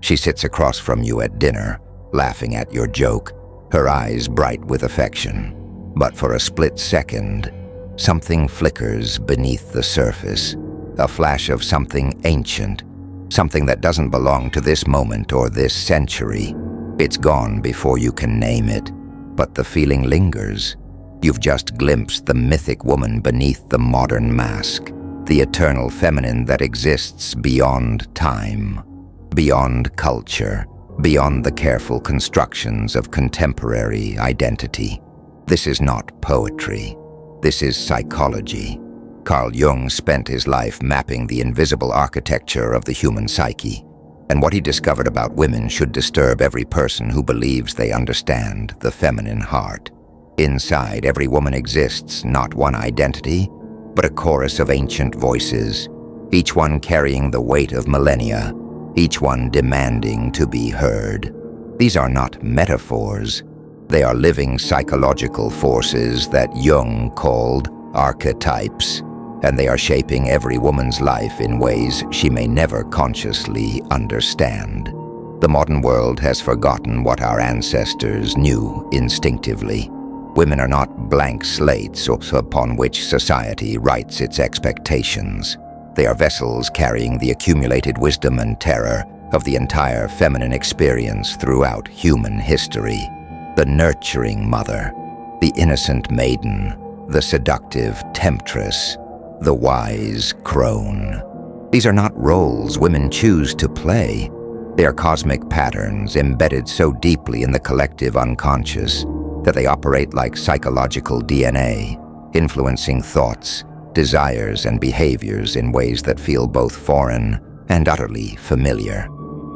She sits across from you at dinner, laughing at your joke, her eyes bright with affection. But for a split second, something flickers beneath the surface, a flash of something ancient, something that doesn't belong to this moment or this century. It's gone before you can name it, but the feeling lingers. You've just glimpsed the mythic woman beneath the modern mask, the eternal feminine that exists beyond time, beyond culture, beyond the careful constructions of contemporary identity. This is not poetry. This is psychology. Carl Jung spent his life mapping the invisible architecture of the human psyche, and what he discovered about women should disturb every person who believes they understand the feminine heart. Inside every woman exists not one identity, but a chorus of ancient voices, each one carrying the weight of millennia, each one demanding to be heard. These are not metaphors. They are living psychological forces that Jung called archetypes, and they are shaping every woman's life in ways she may never consciously understand. The modern world has forgotten what our ancestors knew instinctively. Women are not blank slates upon which society writes its expectations. They are vessels carrying the accumulated wisdom and terror of the entire feminine experience throughout human history. The nurturing mother, the innocent maiden, the seductive temptress, the wise crone. These are not roles women choose to play. They are cosmic patterns embedded so deeply in the collective unconscious that they operate like psychological DNA, influencing thoughts, desires, and behaviors in ways that feel both foreign and utterly familiar.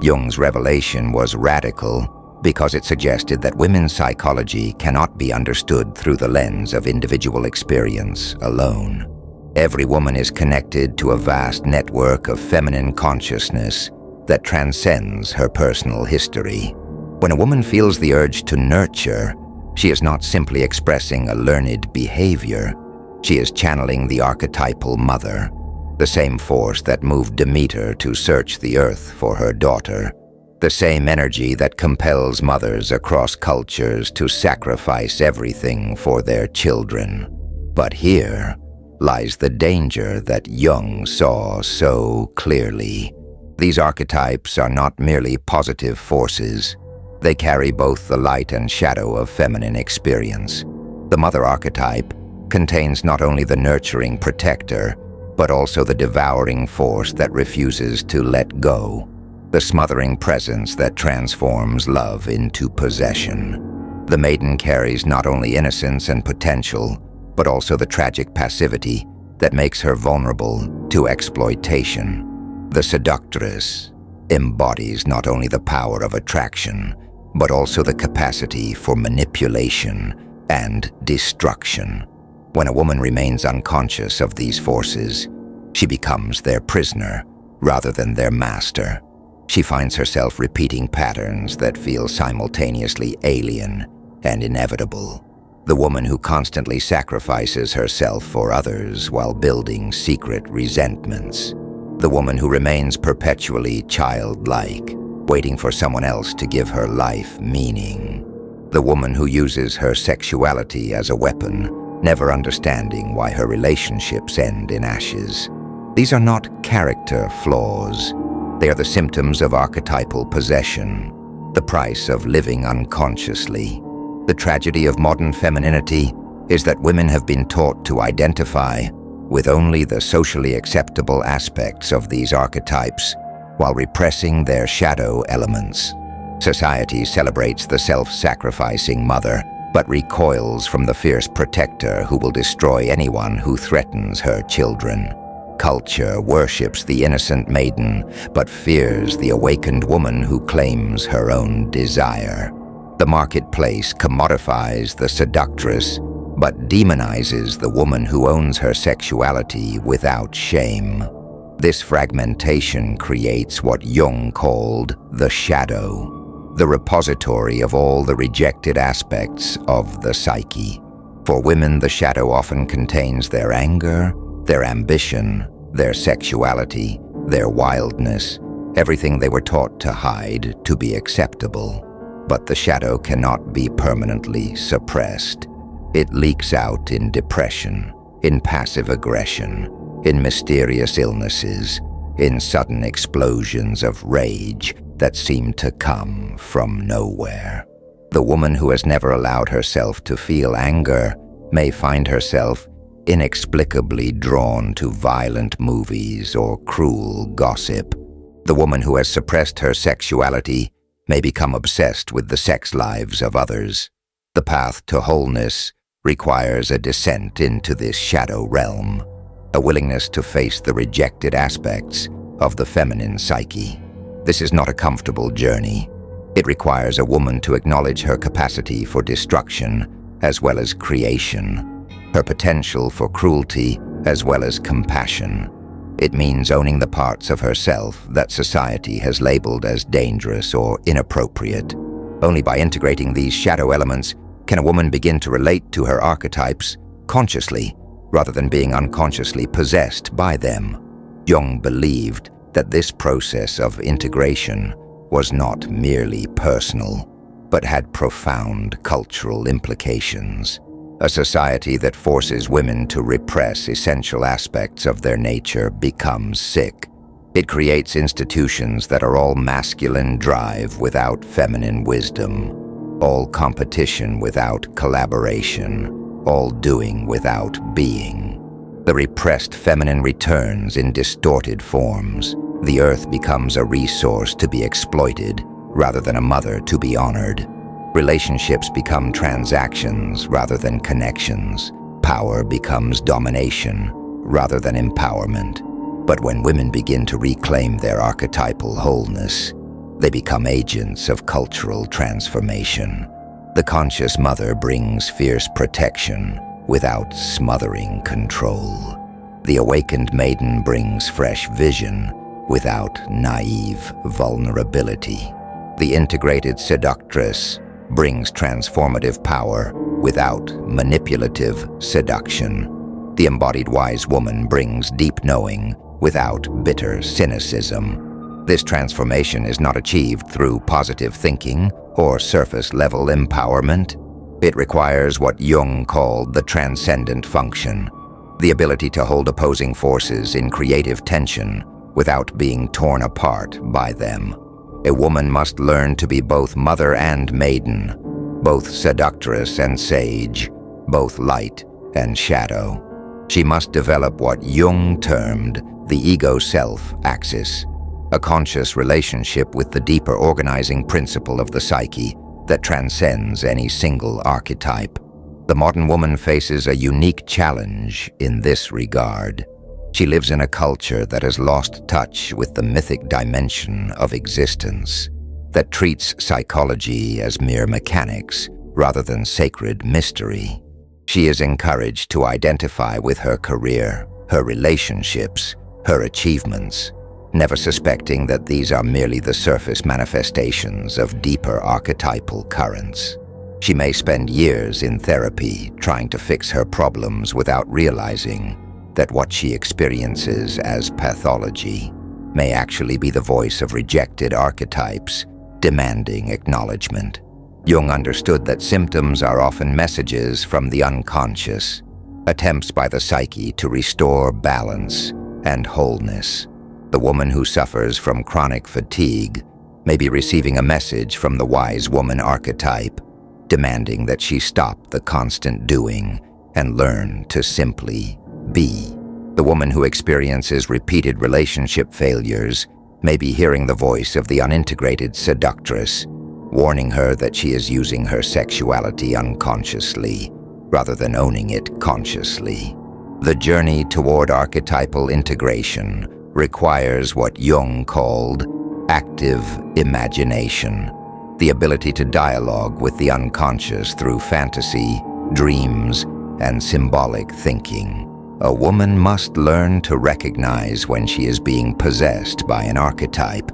Jung's revelation was radical because it suggested that women's psychology cannot be understood through the lens of individual experience alone. Every woman is connected to a vast network of feminine consciousness that transcends her personal history. When a woman feels the urge to nurture, she is not simply expressing a learned behavior. She is channeling the archetypal mother, the same force that moved Demeter to search the earth for her daughter, the same energy that compels mothers across cultures to sacrifice everything for their children. But here lies the danger that Jung saw so clearly. These archetypes are not merely positive forces. They carry both the light and shadow of feminine experience. The mother archetype contains not only the nurturing protector, but also the devouring force that refuses to let go, the smothering presence that transforms love into possession. The maiden carries not only innocence and potential, but also the tragic passivity that makes her vulnerable to exploitation. The seductress embodies not only the power of attraction, but also the capacity for manipulation and destruction. When a woman remains unconscious of these forces, she becomes their prisoner rather than their master. She finds herself repeating patterns that feel simultaneously alien and inevitable. The woman who constantly sacrifices herself for others while building secret resentments. The woman who remains perpetually childlike, waiting for someone else to give her life meaning. The woman who uses her sexuality as a weapon, never understanding why her relationships end in ashes. These are not character flaws. They are the symptoms of archetypal possession, the price of living unconsciously. The tragedy of modern femininity is that women have been taught to identify with only the socially acceptable aspects of these archetypes while repressing their shadow elements. Society celebrates the self-sacrificing mother, but recoils from the fierce protector who will destroy anyone who threatens her children. Culture worships the innocent maiden, but fears the awakened woman who claims her own desire. The marketplace commodifies the seductress, but demonizes the woman who owns her sexuality without shame. This fragmentation creates what Jung called the shadow, the repository of all the rejected aspects of the psyche. For women, the shadow often contains their anger, their ambition, their sexuality, their wildness, everything they were taught to hide to be acceptable. But the shadow cannot be permanently suppressed. It leaks out in depression, in passive aggression, in mysterious illnesses, in sudden explosions of rage that seem to come from nowhere. The woman who has never allowed herself to feel anger may find herself inexplicably drawn to violent movies or cruel gossip. The woman who has suppressed her sexuality may become obsessed with the sex lives of others. The path to wholeness requires a descent into this shadow realm, a willingness to face the rejected aspects of the feminine psyche. This is not a comfortable journey. It requires a woman to acknowledge her capacity for destruction as well as creation, her potential for cruelty as well as compassion. It means owning the parts of herself that society has labeled as dangerous or inappropriate. Only by integrating these shadow elements can a woman begin to relate to her archetypes consciously, rather than being unconsciously possessed by them. Jung believed that this process of integration was not merely personal, but had profound cultural implications. A society that forces women to repress essential aspects of their nature becomes sick. It creates institutions that are all masculine drive without feminine wisdom, all competition without collaboration, all doing without being. The repressed feminine returns in distorted forms. The earth becomes a resource to be exploited rather than a mother to be honored. Relationships become transactions rather than connections. Power becomes domination rather than empowerment. But when women begin to reclaim their archetypal wholeness, they become agents of cultural transformation. The conscious mother brings fierce protection without smothering control. The awakened maiden brings fresh vision without naive vulnerability. The integrated seductress brings transformative power without manipulative seduction. The embodied wise woman brings deep knowing without bitter cynicism. This transformation is not achieved through positive thinking or surface-level empowerment. It requires what Jung called the transcendent function, the ability to hold opposing forces in creative tension without being torn apart by them. A woman must learn to be both mother and maiden, both seductress and sage, both light and shadow. She must develop what Jung termed the ego-self axis, a conscious relationship with the deeper organizing principle of the psyche that transcends any single archetype. The modern woman faces a unique challenge in this regard. She lives in a culture that has lost touch with the mythic dimension of existence, that treats psychology as mere mechanics rather than sacred mystery. She is encouraged to identify with her career, her relationships, her achievements, never suspecting that these are merely the surface manifestations of deeper archetypal currents. She may spend years in therapy trying to fix her problems without realizing that what she experiences as pathology may actually be the voice of rejected archetypes demanding acknowledgement. Jung understood that symptoms are often messages from the unconscious, attempts by the psyche to restore balance and wholeness. The woman who suffers from chronic fatigue may be receiving a message from the wise woman archetype, demanding that she stop the constant doing and learn to simply be. The woman who experiences repeated relationship failures may be hearing the voice of the unintegrated seductress, warning her that she is using her sexuality unconsciously rather than owning it consciously. The journey toward archetypal integration requires what Jung called active imagination, the ability to dialogue with the unconscious through fantasy, dreams, and symbolic thinking. A woman must learn to recognize when she is being possessed by an archetype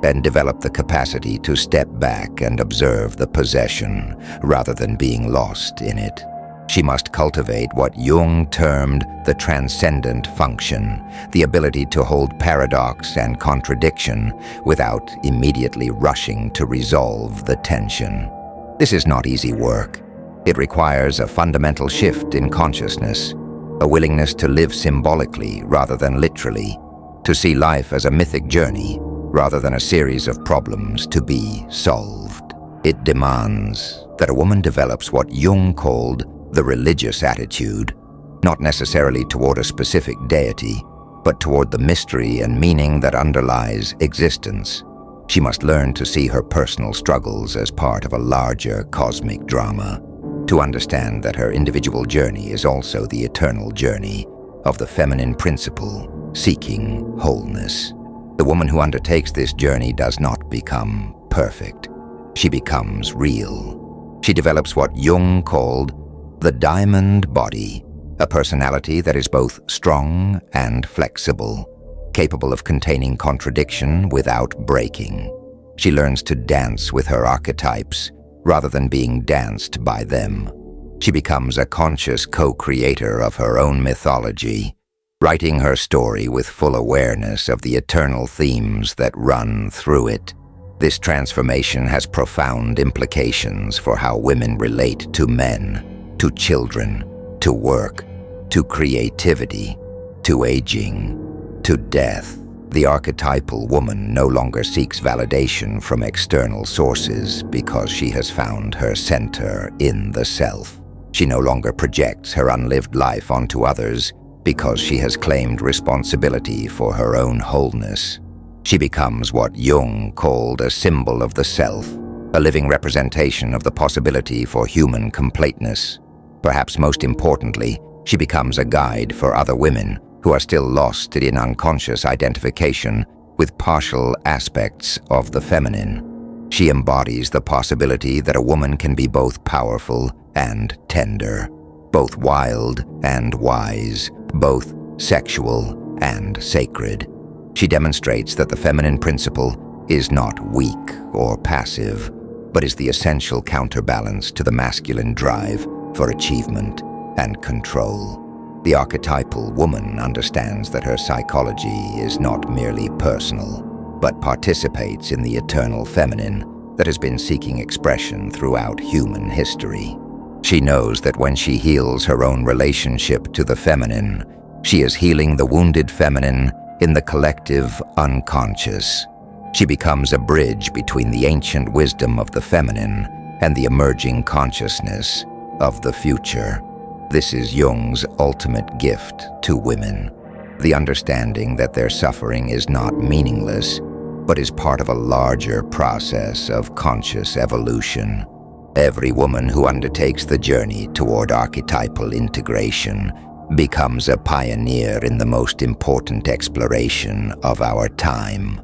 and develop the capacity to step back and observe the possession rather than being lost in it. She must cultivate what Jung termed the transcendent function, the ability to hold paradox and contradiction without immediately rushing to resolve the tension. This is not easy work. It requires a fundamental shift in consciousness, a willingness to live symbolically rather than literally, to see life as a mythic journey rather than a series of problems to be solved. It demands that a woman develops what Jung called the religious attitude, not necessarily toward a specific deity, but toward the mystery and meaning that underlies existence. She must learn to see her personal struggles as part of a larger cosmic drama, to understand that her individual journey is also the eternal journey of the feminine principle seeking wholeness. The woman who undertakes this journey does not become perfect. She becomes real. She develops what Jung called the diamond body, a personality that is both strong and flexible, capable of containing contradiction without breaking. She learns to dance with her archetypes rather than being danced by them. She becomes a conscious co-creator of her own mythology, writing her story with full awareness of the eternal themes that run through it. This transformation has profound implications for how women relate to men, to children, to work, to creativity, to aging, to death. The archetypal woman no longer seeks validation from external sources because she has found her center in the self. She no longer projects her unlived life onto others because she has claimed responsibility for her own wholeness. She becomes what Jung called a symbol of the self, a living representation of the possibility for human completeness. Perhaps most importantly, she becomes a guide for other women who are still lost in unconscious identification with partial aspects of the feminine. She embodies the possibility that a woman can be both powerful and tender, both wild and wise, both sexual and sacred. She demonstrates that the feminine principle is not weak or passive, but is the essential counterbalance to the masculine drive for achievement and control. The archetypal woman understands that her psychology is not merely personal, but participates in the eternal feminine that has been seeking expression throughout human history. She knows that when she heals her own relationship to the feminine, she is healing the wounded feminine in the collective unconscious. She becomes a bridge between the ancient wisdom of the feminine and the emerging consciousness of the future. This is Jung's ultimate gift to women, the understanding that their suffering is not meaningless, but is part of a larger process of conscious evolution. Every woman who undertakes the journey toward archetypal integration becomes a pioneer in the most important exploration of our time,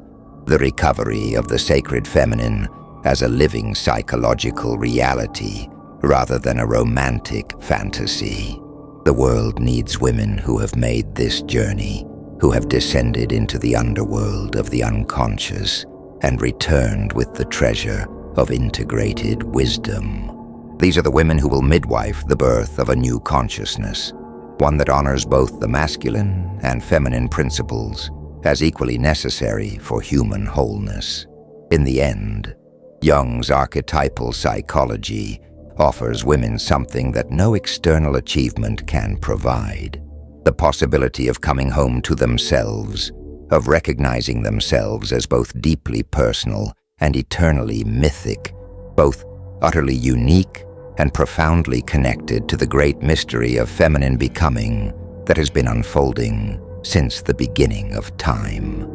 the recovery of the sacred feminine as a living psychological reality rather than a romantic fantasy. The world needs women who have made this journey, who have descended into the underworld of the unconscious and returned with the treasure of integrated wisdom. These are the women who will midwife the birth of a new consciousness, one that honors both the masculine and feminine principles as equally necessary for human wholeness. In the end, Jung's archetypal psychology offers women something that no external achievement can provide: the possibility of coming home to themselves, of recognizing themselves as both deeply personal and eternally mythic, both utterly unique and profoundly connected to the great mystery of feminine becoming that has been unfolding since the beginning of time.